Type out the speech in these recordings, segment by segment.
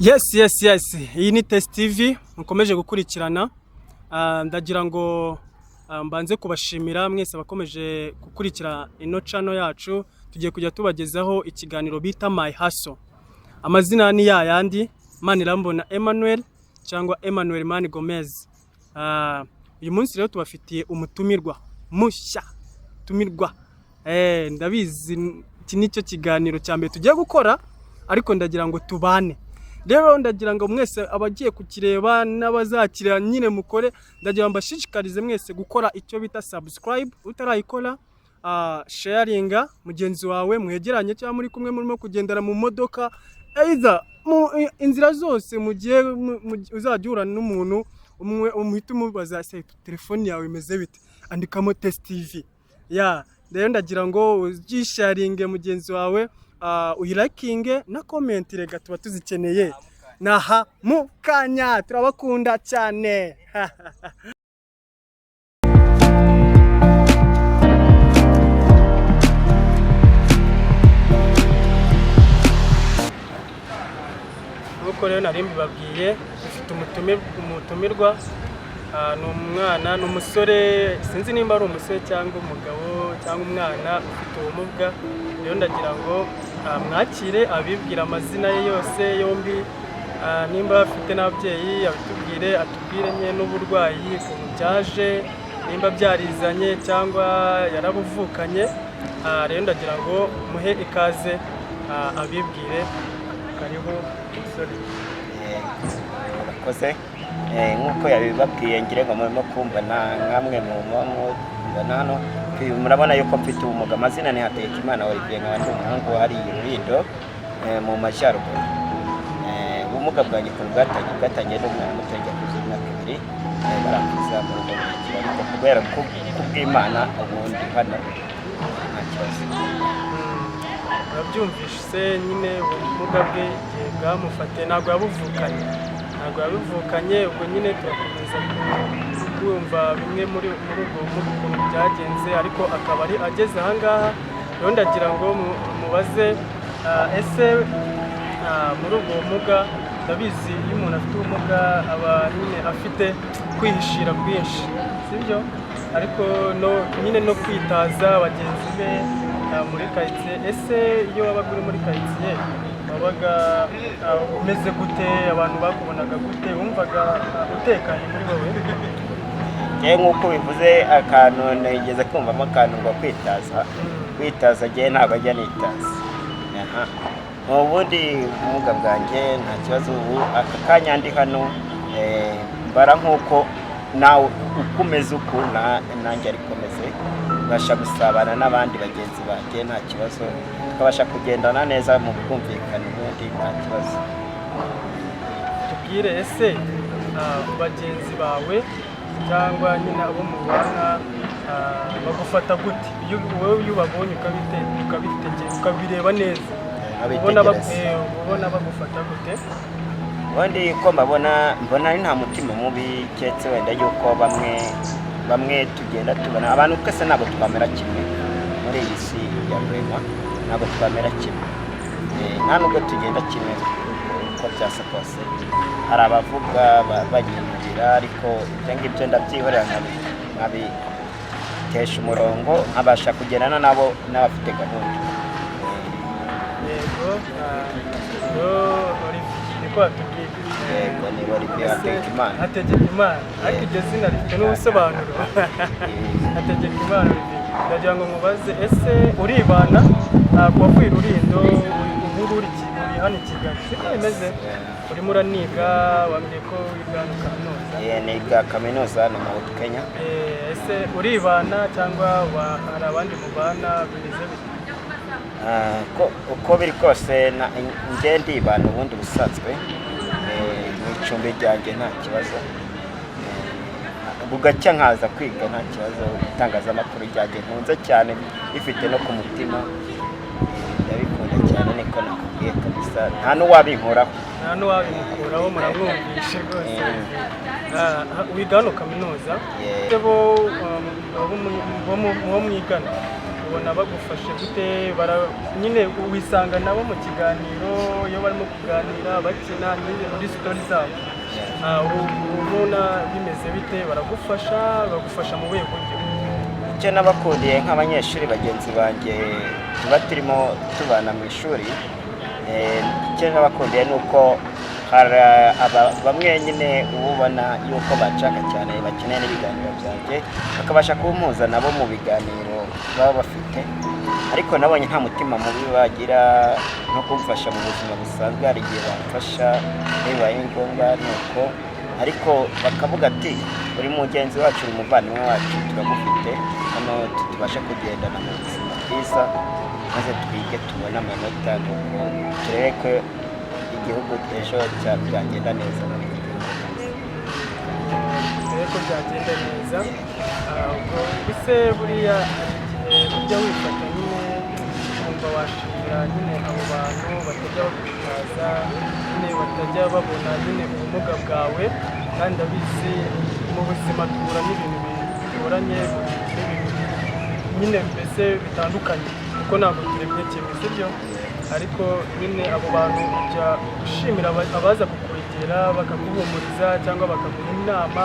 Yes. Iyi ni Test TV mukomeje gukurikirana. Ndagira ngo mbanze kubashimira mwese abakomeje gukurikira ino channel yacu. Tugiye kujya tubagezaho ikiganiro bita My Hustle. Amazina ni yayandi Manirambona Emmanuel cyangwa Emmanuel Mani Gomez. Uyu munsi rero tubafitiye umutumirwa mushya. Ndabizi iki nicyo kiganiro cya mbere tugiye gukora, ariko ndagira ngo tubane. Rero ndagira ngo mwese abagiye kukireba n'abazakira nyine mukore, ndagira ngo mbashishikarize mwese gukora icyo bita subscribe utarayikora, sharinga mugenzi wawe mwegeranye cyangwa muri kumwe murimo kugendera mu modoka, either mu inzira zose mugiye uzajyura n'umuntu umwe umuhita umubaza se telefone yawe imeze bite, andikamo Test TV. Rero ndagira ngo ugisharinge mugenzi wawe, uyirakinge na comment rega tuba tuzikeneye. Naha mukanya turabakunda cyane. Nuko rero narimbi babwiye ufite umutumirwa, ni umwana n'umusore, sinzi nimba ari umusore cyangwa umugabo cyangwa umwana ufite ubumuga. Rero ndagira ngo mwakire abibwira amazina ye yose yombi, nimba afite n'ababyeyi abitubwire, atubwire nye n'uburwayi ukuntu byaje, nimba byarizanye cyangwa yarabuvukanye. Rero ndagira ngo muhe ikaze abibwire. Kariho umusore. Murakoze. Nk'uko yabibabwiye ngire ngo murimo kumva namwe mubona hano, murabona yuko mfite ubumuga. Amazina ni Hategekimana Olivier, nkaba ndi umuhungu hari Rulindo mu Majyaruguru. Ubumuga bwanjye bwatangiye n'umwana muto njya kuzuza imyaka 2, barambuza mu rugo rw'ikiraro kubera kubw'Imana, ubundi hano nta kibazo. Urabyumvise nyine ubumuga bwe igihe bwamufate ntabwo yabuvukanye, ubwo nyine turakomeza kumva bimwe muri ubwo ukuntu byagenze, ariko akaba ari ageze aha ngaha. Rero ndagira ngo mubaze, ese muri ubwo bumuga, ndabizi iyo umuntu afite ubumuga aba nyine afite kwihishira kwinshi, sibyo? Ariko nyine no kwitaza bagenzi be muri quartier. Ese iyo wabaga uri muri quartier wabaga umeze gute? Abantu bakubonaga gute? Wumvaga utekanye muri wowe? Nk'uko bivuze, akantu nigeze kumvamo akantu ngo kwitaza njye ntabwo ajya nitaza. Ubundi ubumuga bwanjye nta kibazo. Ubu aka kanya ndi hano mbara nk'uko nawe ukomeze uku nanjye arikomeze, basha gusabana n'abandi bagenzi banjye nta kibazo, tukabasha kugendana neza mu bwumvikane, ubundi nta kibazo. Tubwire, ese bagenzi bawe cyangwa nyine abo mubana bagufata gute? Wowe iyo ubabonye ukabireba neza, ubona bagufata gute? Ubundi ko mbona ari nta mutima mubi, keretse wenda yuko bamwe tugenda tubona abantu twese ntabwo twamera kimwe muri iyi si ya rurema, ntabwo twamera kimwe, nta nubwo tugenda kimwe uko byasa kose. Hari abavuga banyimurira, ariko ibyo ngibyo ndabyihorera nkabitesha umurongo, nkabasha kugendana nabo n'abafite gahunda. Yego, niko atubwiye. Yego, ni Olivier Hategekimana. Ariko iryo zina rifite n'ubusobanuro. Hategekimana Olivier. Ndagira ngo mubaze, ese uribana? Ntabwo wavuye Rulindo, ubu uri hano i Kigali, siko bimeze? Urimo uraniga, wambwiye ko wiga kaminuza. Niga kaminuza hano mu Kenya. Ese uribana cyangwa hari abandi mubana bimeze bite? Uko biri kose njye ndibana ubundi busanzwe, mu icumbi ryanjye nta kibazo, bugacya nkaza kwiga nta kibazo. Itangazamakuru ryanjye nkunze cyane, rifite no ku mutima, ndabikunda cyane, niko nakubwiye kabisa. Nta n'uwabinkoraho, muramwumvishe rwose. Wiga hano kaminuza, bo mwigana ubona bagufashe gute nyine wisanga nabo mu kiganiro iyo barimo kuganira bakina muri story zabo ubona bimeze bite bagufasha mu buhe buryo icyo nabakundiye nk'abanyeshuri bagenzi banjye tuba turimo tubana mu ishuri icyo nabakundiye ni uko hari bamwe nyine ubona yuko bashaka cyane bakeneye n'ibiganiro byanjye bakabasha kumpuza nabo mu biganiro baba bafite ariko nabonye nta mutima mubi bagira no kumfasha mu buzima busanzwe hari igihe bamfasha bibaye ngombwa nuko ariko bakavuga ati uri mugenzi wacu uri umuvandimwe wacu turagufite hano tubashe kugendana mu buzima bwiza maze twige tubone amanota nuko turebe ko igihugu ejo byagenda neza turebe ko byagenda neza ubuse buriya ujya wifata nyine wumva washimira nyine abo bantu batajya bakwitaza nyine batajya babona nyine ubumuga bwawe kandi abizi mu buzima duhura n'ibintu bigoranye nyine mbese bitandukanye kuko ntabwo turebye kimwe sibyo ariko nyine abo bantu ujya ushimira abaza kukwegera bakaguhumuriza cyangwa bakaguha inama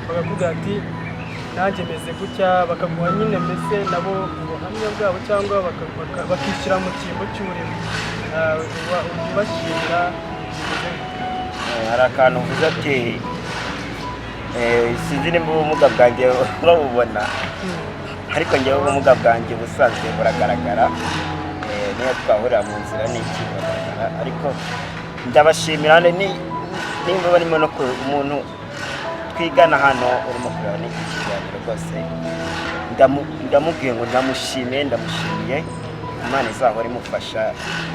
bakavuga ati nanjye meze gutya bakaguha nyine mbese nabo ubuhamya bwabo cyangwa bakishyira mu cyimbo cy'urimo ubashimira hari akantu uvuze ati sinzi nimba ubumuga bwanjye urabubona ariko njyewe ubumuga bwanjye busanzwe buragaragara niyo twahurira mu nzira n'iki buragaragara ariko ndabashimira nimba barimo no umuntu twigana hano urimo kureba n'iki kiganiro rwose ndamubwiye ngo ndamushimiye Imana izahora imufasha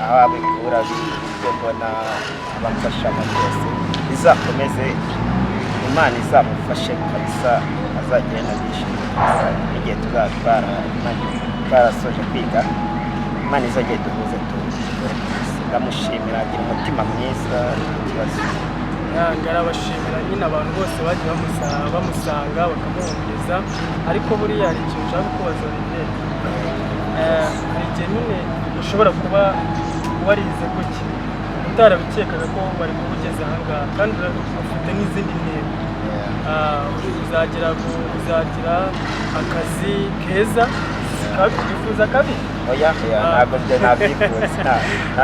aho abikura ibyo mbona abamfasha byose bizakomeze Imana izamufashe kabisa azagenda yishimye igihe twarasoje kwiga Imana izongera duhuze ndamushimira agira umutima mwiza ikibazo arabashimira nyine abantu bose bagiye bamusanga bakamuhumuriza ariko buriya hari ikintu ushaka kubaza hari igihe nyine ushobora kuba warize gutya utarabikekaga ko bari kubugeza aha ngaha kandi ufite n'izindi ntego uzagira akazi keza wifuza kabi ntabwo nabyifuza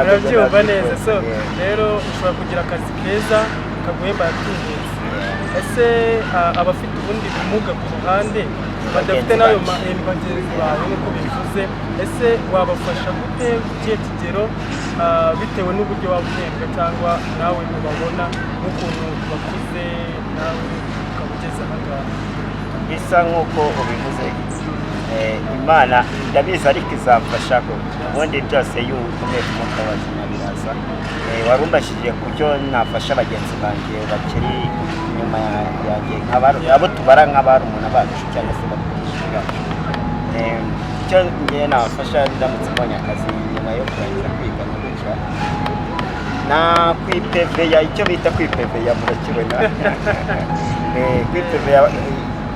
urabyumva neza so rero ushobora kugira akazi keza kaguhemba yatungutse ese abafite ubundi bumuga ku ruhande badafite n'ayo bagenzi bawe nk'uko bivuze ese wabafasha gute ikihe kigero bitewe n'uburyo waba uhembwa cyangwa nawe ubabona n'ukuntu bakuze nawe ukaba ugeze aha ngaha bisa nk'uko ubivuze Imana ndabizi ariko izamfasha ko ubundi byose y'ubukomeye kumuka wazima biraza warumbashije ku byo nafasha bagenzi banjye bakiri inyuma yanjye abo tubara nk'abarumuna bacu cyangwa se bakoresha bacu icyo ngiye nabafasha ndamutse mbonye akazi nyuma yo kurangiza kwiga no gutya na kwipeveya icyo bita kwipeveya murakibona kwipeveya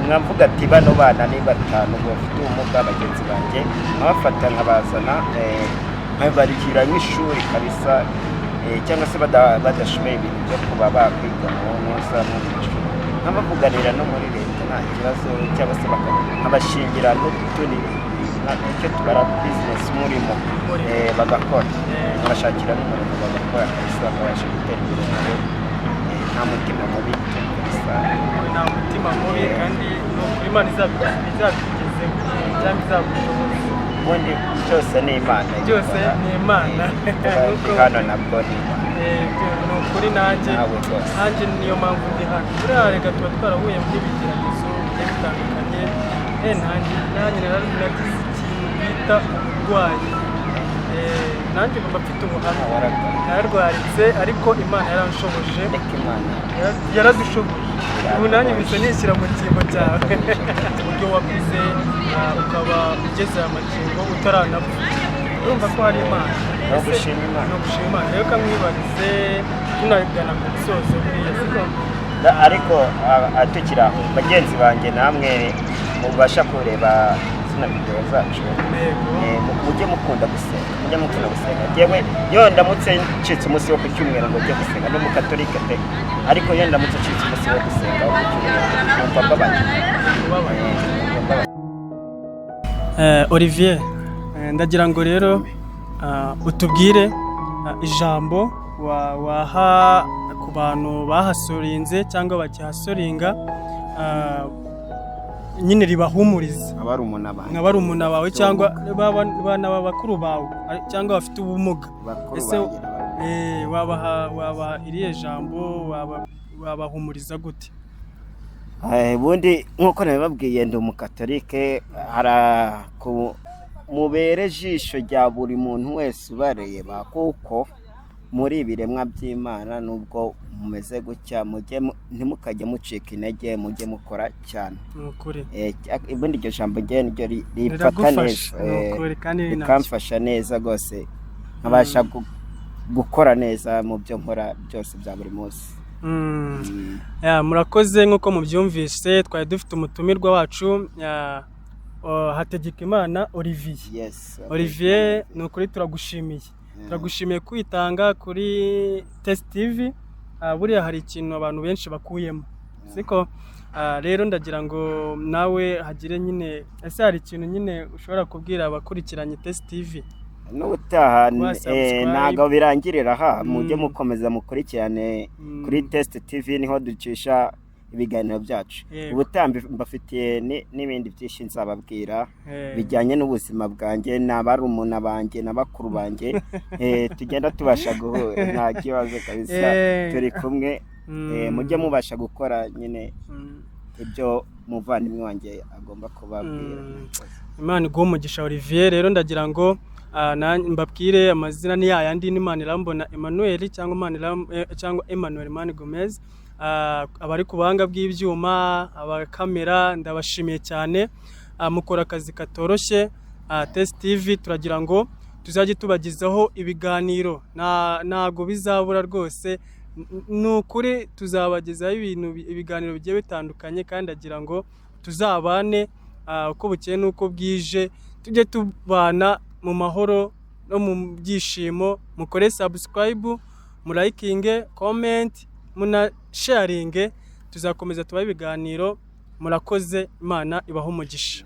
mwavuga ati bano bana ni batanu bafite ubumuga bagenzi banjye nkabafata nkabazana nkabarihira nk'ishuri kabisa cyangwa se badashoboye ibintu byo kuba bakwiga mu ntuza mu ishuri nkabavuganira no muri leta nta kibazo cyangwa se nkabashingira n'utundi icyo tubara bizinesi murimo bagakora nkabashakira n'umurimo bagakora kabisa bakabasha gutera imbere nabo nta mutima mubi nta mutima mubi kandi Imana izabigezeho cyangwa izabushoboza ubundi byose ni Imana hano nabwo ni ni ukuri nanjye niyo mpamvu ndi hano buriya reka tuba twarahuye muri ibigeragezo bigiye bitandukanye nanjye nagize ikintu bita uburwayi nanjye ngomba mfite ubuhamya nararwaritse ariko Imana yaranshoboje yaradushoboje ubu nanjye bisa nishyira mu cyimbo cyawe uburyo wakuze ukaba ugeze aya makingo utaranapfa urumva ko hari Imana no gushima Imana rero kamwibarize tunagana ku musozo buriya siko ariko tukiri aho bagenzi banjye namwe mubasha kureba zina video zacu Yego. mujye mukunda gusenga yewe yo ndamutse ncitse umunsi wo ku cyumweru ngo njye gusenga no mu katolika pe ariko yo ndamutse ncitse umunsi wo gusenga wo ku cyumweru numva mbabaye. Olivier, ndagira ngo rero utubwire ijambo waha ku bantu bahasorinze cyangwa bakihasoringa nyine ribahumuriza nk'abari umuntu bawe cyangwa bana b'abakuru bawe cyangwa bafite ubumuga. Ese wabaha iriya jambo wabahumuriza gute? Ubundi nk'uko nabibabwiye ndi umukatolike, mubere ijisho rya buri muntu wese ubareba, kuko muri ibiremwa by'Imana nubwo mumeze gutya ntimukajye mucika intege, mujye mukora cyane. Ubundi iryo jambo niryo rifata neza, rikamfasha neza rwose, nkabasha gukora neza mu byo nkora byose bya buri munsi. Murakoze. Nk'uko mubyumvise twari dufite umutumirwa wacu Hategekimana Olivier. Yes, Olivier, ni ukuri turagushimiye kwitanga kuri Test TV. Buriya hari ikintu abantu benshi bakuyemo, siko? Rero ndagira ngo nawe hagire nyine, ese hari ikintu nyine ushobora kubwira abakurikiranye Test TV? N'ubutaha ntago birangirira aha, mujye mukomeza mukurikirane kuri Test TV, niho ducisha ibiganiro byacu. Ubutaha mbafitiye n'ibindi byinshi nzababwira bijyanye n'ubuzima bwanjye, n'abarumuna banjye n'abakuru banjye, tugenda tubasha guhura nta kibazo kabisa, turi kumwe. Mujye mubasha gukora nyine ibyo muvandimwe wanjye agomba kubabwira. Imana iguhe umugisha Olivier. Rero ndagira ngo mbabwire amazina ni yayandi, ni Manirambona Emmanuel cyangwa Emmanuel Mani Gomez. Abari ku buhanga bw'ibyuma, abakamera, ndabashimiye cyane. Mukora akazi katoroshye. Test TV turagira ngo tuzajye tubagezaho ibiganiro, ntago bizabura rwose. Ni ukuri tuzabagezaho ibiganiro bigiye bitandukanye, kandi agira ngo tuzabane uko bukeye n'uko bwije, tujye tubana mu mahoro no mu byishimo. Mukore subscribe, murayikinge, comment, muna sharinge. Tuzakomeza tubaha ibiganiro. Murakoze. Imana ibahe umugisha.